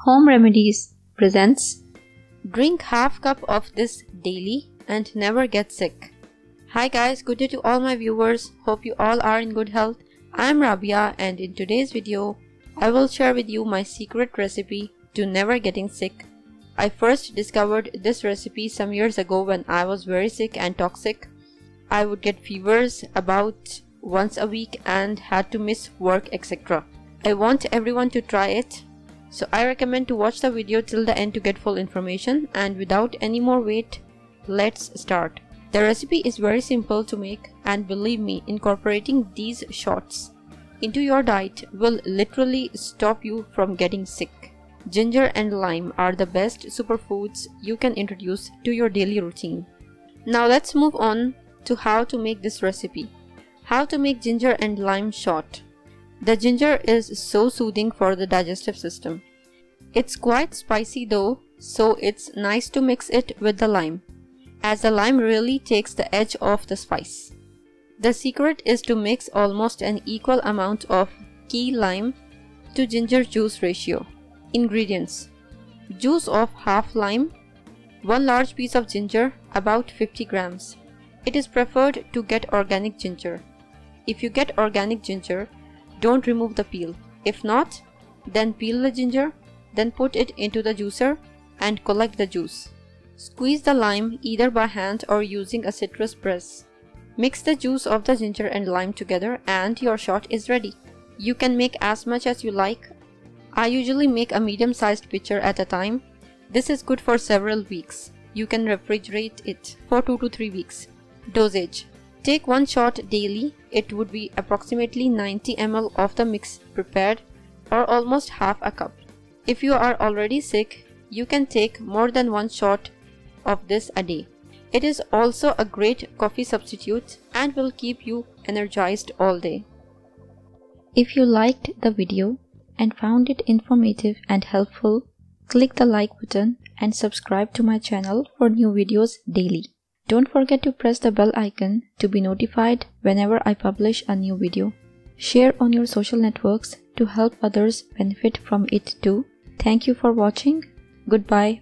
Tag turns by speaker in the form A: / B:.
A: Home Remedies presents Drink half cup of this daily and never get sick. Hi guys, good day to all my viewers. Hope you all are in good health. I am Rabia and in today's video, I will share with you my secret recipe to never getting sick. I first discovered this recipe some years ago when I was very sick and toxic. I would get fevers about once a week and had to miss work, etc. I want everyone to try it. So I recommend to watch the video till the end to get full information, and without any more wait, let's start. The recipe is very simple to make, and believe me, incorporating these shots into your diet will literally stop you from getting sick. Ginger and lime are the best superfoods you can introduce to your daily routine. Now let's move on to how to make this recipe. How to make ginger and lime shot. The ginger is so soothing for the digestive system. It's quite spicy though, so it's nice to mix it with the lime, as the lime really takes the edge off the spice. The secret is to mix almost an equal amount of key lime to ginger juice ratio. Ingredients: juice of half lime, 1 large piece of ginger, about 50 grams. It is preferred to get organic ginger. If you get organic ginger, don't remove the peel. If not, then peel the ginger, then put it into the juicer and collect the juice. Squeeze the lime either by hand or using a citrus press. Mix the juice of the ginger and lime together and your shot is ready. You can make as much as you like. I usually make a medium-sized pitcher at a time. This is good for several weeks. You can refrigerate it for 2 to 3 weeks. Dosage: take 1 shot daily. It would be approximately 90 ml of the mix prepared, or almost half a cup. If you are already sick, you can take more than 1 shot of this a day. It is also a great coffee substitute and will keep you energized all day. If you liked the video and found it informative and helpful, click the like button and subscribe to my channel for new videos daily. Don't forget to press the bell icon to be notified whenever I publish a new video. Share on your social networks to help others benefit from it too. Thank you for watching. Goodbye.